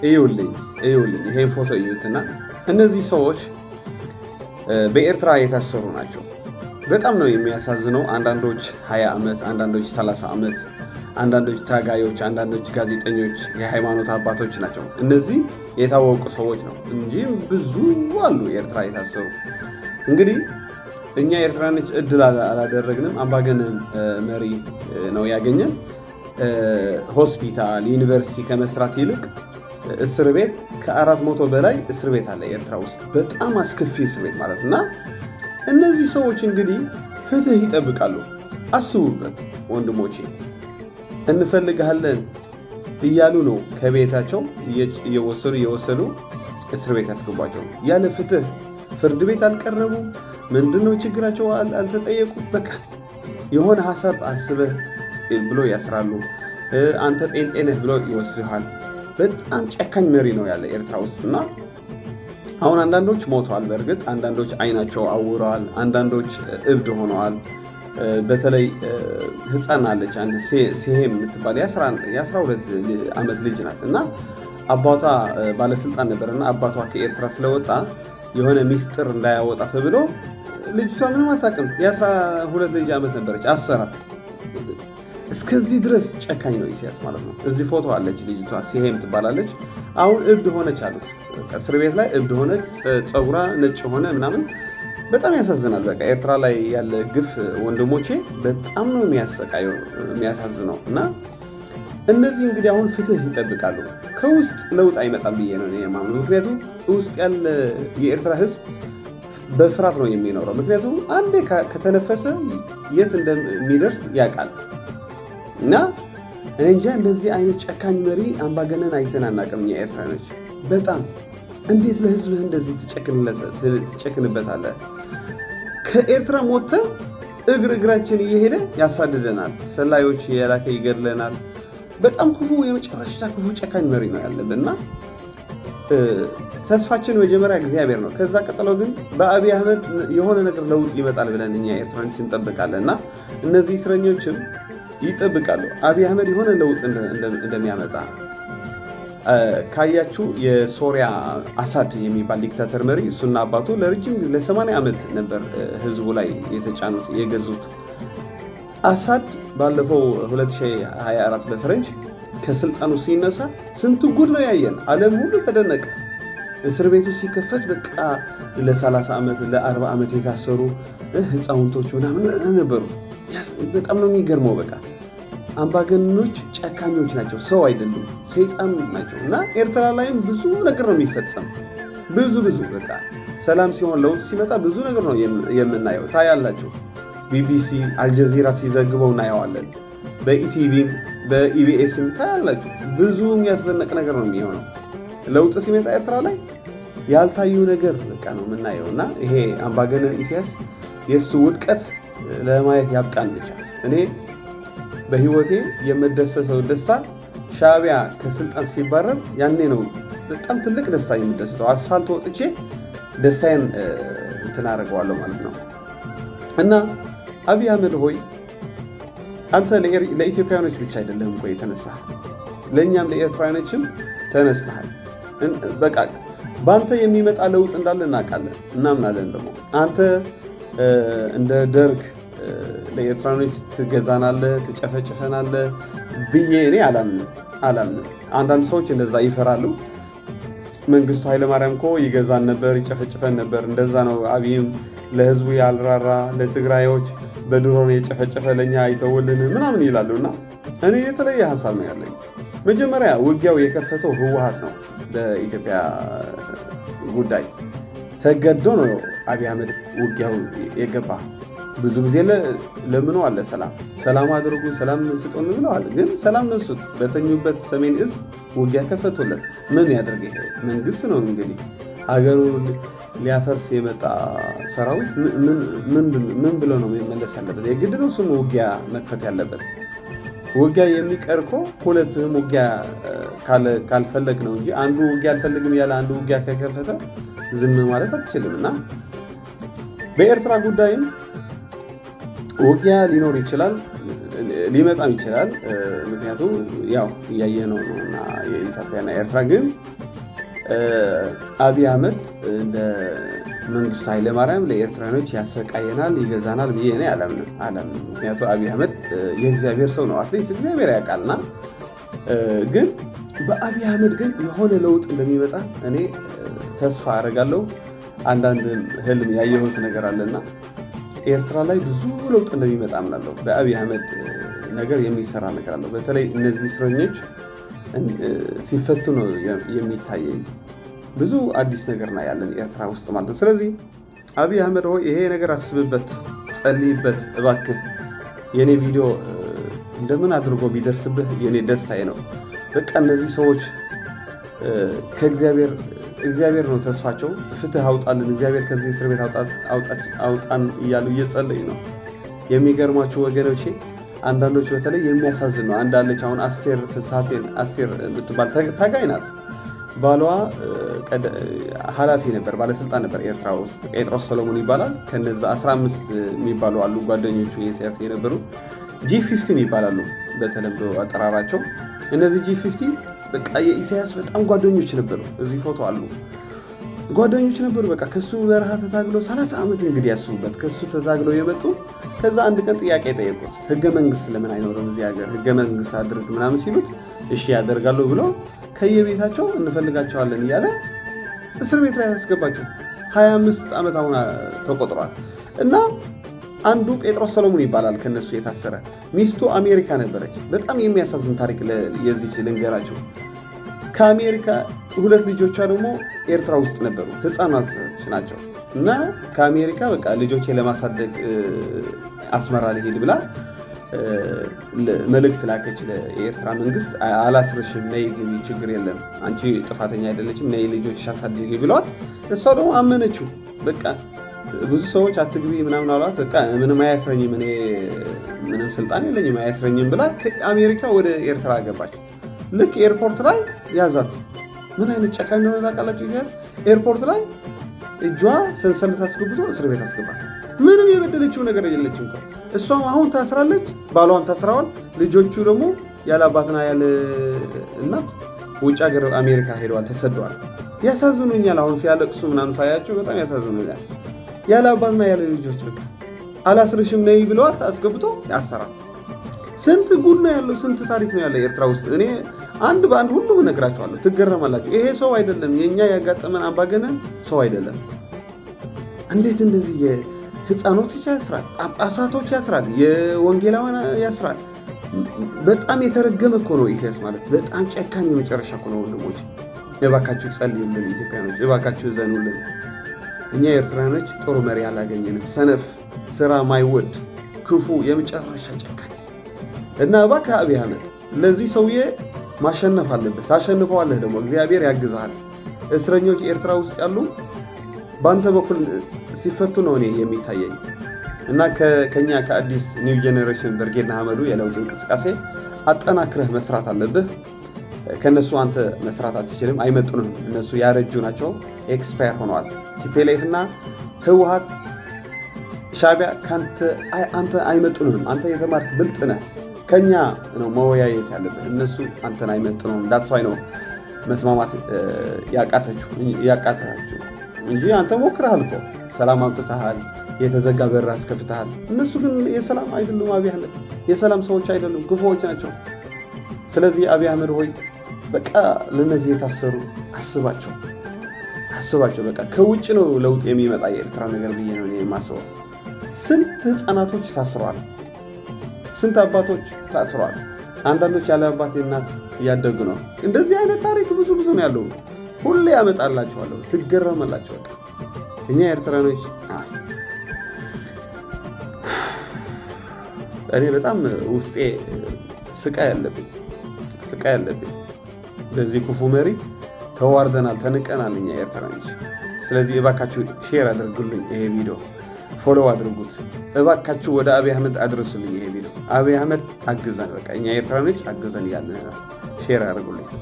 እዩልኝ ይሄን ፎቶ እዩትና እነዚህ ሰዎች በኤርትራ የታሰሩ ናቸው። በጣም ነው የሚያሳዝነው። አንዳንዶች 20 ዓመት፣ አንዳንዶች 30 ዓመት፣ አንዳንዶች ታጋዮች፣ አንዳንዶች ጋዜጠኞች፣ የሃይማኖት አባቶች ናቸው። እነዚህ የታወቁ ሰዎች ነው እንጂ ብዙ አሉ ኤርትራ የታሰሩ። እንግዲህ እኛ ኤርትራኖች እድል አላደረግንም። አምባገነን መሪ ነው ያገኘን። ሆስፒታል፣ ዩኒቨርሲቲ ከመስራት ይልቅ እስር ቤት ከ400 በላይ እስር ቤት አለ ኤርትራ ውስጥ። በጣም አስከፊ እስር ቤት ማለት እና እነዚህ ሰዎች እንግዲህ ፍትህ ይጠብቃሉ። አስቡበት ወንድሞቼ፣ እንፈልግሃለን እያሉ ነው ከቤታቸው እየወሰዱ እስር ቤት ያስገቧቸው። ያለ ፍትህ ፍርድ ቤት አልቀረቡ። ምንድነው ችግራቸው? አልተጠየቁ። በቃ የሆነ ሀሳብ አስበህ ብሎ ያስራሉ። አንተ ጴንጤ ነህ ብሎ ይወስድሃል። በጣም ጨካኝ መሪ ነው ያለ ኤርትራ ውስጥ እና አሁን አንዳንዶች ሞተዋል። በእርግጥ አንዳንዶች አይናቸው አውረዋል፣ አንዳንዶች እብድ ሆነዋል። በተለይ ህፃን አለች አንድ ሴሄም የምትባል የ12 ዓመት ልጅ ናት እና አባቷ ባለስልጣን ነበርና አባቷ ከኤርትራ ስለወጣ የሆነ ሚስጥር እንዳያወጣ ተብሎ ልጅቷ ምንም አታውቅም። የ12 ልጅ ዓመት ነበረች፣ አሰራት። እስከዚህ ድረስ ጨካኝ ነው ኢሳያስ ማለት ነው። እዚህ ፎቶ አለች ልጅቷ ሴሄም ትባላለች። አሁን እብድ ሆነች አሉት። እስር ቤት ላይ እብድ ሆነች፣ ፀጉሯ ነጭ ሆነ ምናምን። በጣም ያሳዝናል። በቃ ኤርትራ ላይ ያለ ግፍ ወንድሞቼ በጣም ነው የሚያሳዝነው። እና እነዚህ እንግዲህ አሁን ፍትህ ይጠብቃሉ። ከውስጥ ለውጥ አይመጣም ብዬ ነው የማምነው። ምክንያቱም ውስጥ ያለ የኤርትራ ህዝብ በፍርሃት ነው የሚኖረው። ምክንያቱም አንዴ ከተነፈሰ የት እንደሚደርስ ያውቃል። እና እኔ እንጃ እንደዚህ አይነት ጨካኝ መሪ አምባገነን አይተን አናውቅም እኛ ኤርትራኖች። በጣም እንዴት ለህዝብህ እንደዚህ ትጨክንበታለህ? ከኤርትራ ሞተን እግራችን እየሄደ ያሳድደናል። ሰላዮች የላከ ይገድለናል። በጣም ክፉ፣ የመጨረሻ ክፉ ጨካኝ መሪ ነው ያለብን እና ተስፋችን መጀመሪያ እግዚአብሔር ነው። ከዛ ቀጥሎ ግን በአብይ አህመድ የሆነ ነገር ለውጥ ይመጣል ብለን እኛ ኤርትራኖች እንጠብቃለን እና እነዚህ እስረኞችም ይጠብቃሉ አብይ አህመድ የሆነ ለውጥ እንደሚያመጣ። ካያችሁ የሶሪያ አሳድ የሚባል ዲክታተር መሪ እሱና አባቱ ለረጅም ለ80 ዓመት ነበር ህዝቡ ላይ የተጫኑት የገዙት። አሳድ ባለፈው 2024 በፈረንጅ ከስልጣኑ ሲነሳ ስንት ጉድ ነው ያየን። ዓለም ሁሉ ተደነቀ። እስር ቤቱ ሲከፈት በቃ ለ30 ዓመት ለ40 ዓመት የታሰሩ ህፃውንቶች ምናምን ነበሩ። በጣም ነው የሚገርመው። በቃ አምባገነኖች ጨካኞች ናቸው፣ ሰው አይደሉም፣ ሰይጣን ናቸው። እና ኤርትራ ላይም ብዙ ነገር ነው የሚፈጸም። ብዙ በቃ ሰላም ሲሆን ለውጥ ሲመጣ ብዙ ነገር ነው የምናየው። ታያላችሁ። ቢቢሲ አልጀዚራ ሲዘግበው እናየዋለን። በኢቲቪም በኢቢኤስም ታያላችሁ። ብዙ የሚያስደንቅ ነገር ነው የሚሆነው። ለውጥ ሲመጣ ኤርትራ ላይ ያልታዩ ነገር በቃ ነው የምናየው። እና ይሄ አምባገነን ኢሳያስ የእሱ ውድቀት ለማየት ያብቃን ብቻ። እኔ በህይወቴ የምደሰተው ደስታ ሻዕቢያ ከስልጣን ሲባረር ያኔ ነው በጣም ትልቅ ደስታ የምደሰተው። አስፋልት ወጥቼ ደስታዬን እንትን አደርገዋለሁ ማለት ነው። እና አብይ አህመድ ሆይ አንተ ለኢትዮጵያኖች ብቻ አይደለም እኮ የተነሳህ፣ ለእኛም ለኤርትራኖችም ተነስተሃል። በቃ በአንተ የሚመጣ ለውጥ እንዳለ እናውቃለን፣ እናምናለን። ደግሞ አንተ እንደ ደርግ ለኤርትራኖች ትገዛናለህ፣ ትጨፈጭፈናለህ ብዬ እኔ አላምንም። አንዳንድ ሰዎች እንደዛ ይፈራሉ። መንግስቱ ኃይለማርያም እኮ ይገዛን ነበር፣ ይጨፈጭፈን ነበር። እንደዛ ነው አብይም ለህዝቡ ያልራራ፣ ለትግራዮች በድሮን የጨፈጨፈ ለእኛ አይተውልን ምናምን ይላሉና እኔ የተለየ ሀሳብ ነው ያለኝ። መጀመሪያ ውጊያው የከፈተው ህወሓት ነው። በኢትዮጵያ ጉዳይ ተገዶ ነው አብይ አህመድ ውጊያው የገባ። ብዙ ጊዜ ለምኖ አለ ሰላም አድርጉ፣ ሰላም ስጡን ብለዋል። ግን ሰላም ነሱት። በተኙበት ሰሜን እዝ ውጊያ ከፈቶለት። ምን ያደርግ? ይሄ መንግስት ነው እንግዲህ ሀገሩን ሊያፈርስ የመጣ ሰራዊት ምን ብሎ ነው መመለስ ያለበት? የግድ ነው ስሙ ውጊያ መክፈት ያለበት። ውጊያ የሚቀር እኮ ሁለትም ውጊያ ካልፈለግ ነው እንጂ አንዱ ውጊያ አልፈልግም ያለ አንዱ ውጊያ ከከፈተ ዝም ማለት አትችልም። እና በኤርትራ ጉዳይም ውጊያ ሊኖር ይችላል፣ ሊመጣም ይችላል። ምክንያቱም ያው እያየ ነው እና የኢትዮጵያና ኤርትራ ግን አብይ አህመድ እንደ መንግስቱ ኃይለማርያም ለኤርትራኖች ያሰቃየናል፣ ይገዛናል ብዬ እኔ አላምንም። ምክንያቱም አብይ አህመድ የእግዚአብሔር ሰው ነው፣ አትሊስት እግዚአብሔር ያውቃልና። ግን በአብይ አህመድ ግን የሆነ ለውጥ እንደሚመጣ እኔ ተስፋ አደርጋለሁ። አንዳንድ ህልም ያየሁት ነገር አለና ኤርትራ ላይ ብዙ ለውጥ እንደሚመጣ አምናለሁ። በአብይ አህመድ ነገር የሚሰራ ነገር አለው። በተለይ እነዚህ እስረኞች ሲፈቱ ነው የሚታየኝ። ብዙ አዲስ ነገር ነው ያለን ኤርትራ ውስጥ ማለት ነው። ስለዚህ አብይ አህመድ ሆይ ይሄ ነገር አስብበት፣ ጸልይበት እባክህ። የኔ ቪዲዮ እንደምን አድርጎ ቢደርስብህ የኔ ደስታዬ ነው። በቃ እነዚህ ሰዎች እግዚአብሔር ነው ተስፋቸው። ፍትህ አውጣልን እግዚአብሔር፣ ከዚህ እስር ቤት አውጣን እያሉ እየጸለዩ ነው። የሚገርሟቸው ወገኖቼ አንዳንዶች በተለይ የሚያሳዝን ነው። አንዳለች አሁን አስቴር ፍስሐቴን አስቴር የምትባል ታጋይ ናት። ባሏ ኃላፊ ነበር፣ ባለስልጣን ነበር ኤርትራ ውስጥ። ጴጥሮስ ሰሎሞን ይባላል። ከነዛ 15 የሚባሉ አሉ ጓደኞቹ የኢሳያስ የነበሩ G15 ይባላሉ በተለምዶ አጠራራቸው። እነዚህ G15 በቃ የኢሳያስ በጣም ጓደኞች ነበሩ። እዚህ ፎቶ አሉ። ጓደኞች ነበሩ። በቃ ከሱ በረሃ ተታግሎ 30 ዓመት እንግዲህ ያስቡበት፣ ከሱ ተታግሎ የመጡ ከዛ አንድ ቀን ጥያቄ ጠየቁት። ህገ መንግስት ለምን አይኖርም እዚህ ሀገር፣ ህገ መንግስት አድርግ ምናምን ሲሉት እሺ ያደርጋሉ ብሎ ከየቤታቸው እንፈልጋቸዋለን እያለ እስር ቤት ላይ ያስገባቸው 25 ዓመት አሁን ተቆጥሯል። እና አንዱ ጴጥሮስ ሰሎሞን ይባላል ከነሱ የታሰረ። ሚስቱ አሜሪካ ነበረች። በጣም የሚያሳዝን ታሪክ የዚች ልንገራቸው። ከአሜሪካ 2 ልጆቿ ደግሞ ኤርትራ ውስጥ ነበሩ፣ ህፃናቶች ናቸው። እና ከአሜሪካ በቃ ልጆቼ ለማሳደግ አስመራ ልሄድ ብላ መልእክት ላከች ለኤርትራ መንግስት። አላስርሽም፣ ነይ ግቢ፣ ችግር የለም፣ አንቺ ጥፋተኛ አይደለችም፣ ነይ ልጆች አሳድጊ ብለዋት፣ እሷ ደግሞ አመነችው። በቃ ብዙ ሰዎች አትግቢ ምናምን አሏት። በቃ ምንም አያስረኝም፣ እኔ ምንም ስልጣን የለኝም አያስረኝም ብላ ከአሜሪካ ወደ ኤርትራ ገባች። ልክ ኤርፖርት ላይ ያዛት። ምን አይነት ጨካኝ እንደሆነ ታውቃላችሁ? ይያዝ ኤርፖርት ላይ እጇ ሰንሰለት አስገብቶ እስር ቤት አስገባት። ምንም የበደለችው ነገር የለችም። እሷም አሁን ታስራለች፣ ባሏም ታስረዋል። ልጆቹ ደግሞ ያለ አባትና ያለ እናት ውጭ ሀገር አሜሪካ ሄደዋል፣ ተሰደዋል። ያሳዝኑኛል። አሁን ሲያለቅሱ ምናምን ሳያቸው በጣም ያሳዝኑኛል። ያለ አባትና ያለ ልጆች በቃ አላስርሽም ነይ ብለዋት አስገብቶ ያሰራት። ስንት ጉድ ነው ያለው፣ ስንት ታሪክ ነው ያለው ኤርትራ ውስጥ። እኔ አንድ በአንድ ሁሉም እነግራችኋለሁ፣ ትገረማላችሁ። ይሄ ሰው አይደለም፣ የኛ ያጋጠመን አምባገነን ሰው አይደለም። እንዴት እንደዚህ የህፃኖች ያስራል፣ ጳጳሳቶች ያስራል፣ የወንጌላውያን ያስራል። በጣም የተረገመ እኮ ነው ኢሳያስ ማለት፣ በጣም ጨካኝ የመጨረሻ እኮ ነው። ወንድሞች እባካችሁ ጸልዩልን፣ ኢትዮጵያኖች እባካችሁ ዘኑልን። እኛ ኤርትራኖች ጥሩ መሪ አላገኘንም። ሰነፍ፣ ስራ ማይወድ፣ ክፉ፣ የመጨረሻ ጨካኝ እና እባክህ አብይ አህመድ ለዚህ ሰውዬ ማሸነፍ አለበት። ታሸንፈዋለህ ደግሞ እግዚአብሔር ያግዝሃል። እስረኞች ኤርትራ ውስጥ ያሉ በአንተ በኩል ሲፈቱ ነው እኔ የሚታየኝ። እና ከኛ ከአዲስ ኒው ጄኔሬሽን ብርጌድ ንሓመዱ የለውጥ እንቅስቃሴ አጠናክረህ መስራት አለብህ። ከነሱ አንተ መስራት አትችልም፣ አይመጡንም። እነሱ ያረጁ ናቸው፣ ኤክስፓየር ሆነዋል። ቲፒኤልኤፍ እና ህወሓት ሻዕቢያ አንተ አይመጡንም። አንተ የተማርክ ብልጥ ነህ፣ ከኛ ነው መወያየት ያለብህ። እነሱ አንተን አይመጡንም። ዳትሷይ ነው መስማማት ያቃታችሁ እንጂ አንተ ሞክረሃል እኮ ሰላም አምጥተሃል፣ የተዘጋ በር አስከፍተሃል። እነሱ ግን የሰላም አይደሉም። አብይ አህመድ የሰላም ሰዎች አይደሉም፣ ክፉዎች ናቸው። ስለዚህ አብይ አህመድ ሆይ በቃ ለነዚህ የታሰሩ አስባቸው። በቃ ከውጭ ነው ለውጥ የሚመጣ የኤርትራ ነገር ብዬ ነው የማስበው። ስንት ህፃናቶች ታስረዋል፣ ስንት አባቶች ታስረዋል። አንዳንዶች ያለ አባት እናት እያደጉ ነው። እንደዚህ አይነት ታሪክ ብዙ ነው ያለው። ሁሌ ያመጣላችኋለሁ፣ ትገረማላችሁ። በቃ እኛ ኤርትራኖች እኔ በጣም ውስጤ ስቃይ አለብኝ። በዚህ ክፉ መሪ ተዋርደናል፣ ተንቀናል እኛ ኤርትራኖች። ስለዚህ እባካችሁ ሼር አድርጉልኝ፣ ይሄ ቪዲዮ ፎሎው አድርጉት። እባካችሁ ወደ አብይ አህመድ አድርሱልኝ ይሄ ቪዲዮ። አብይ አህመድ አግዘን፣ በቃ እኛ ኤርትራኖች አግዘን እያልን ነው። ሼር አድርጉልኝ።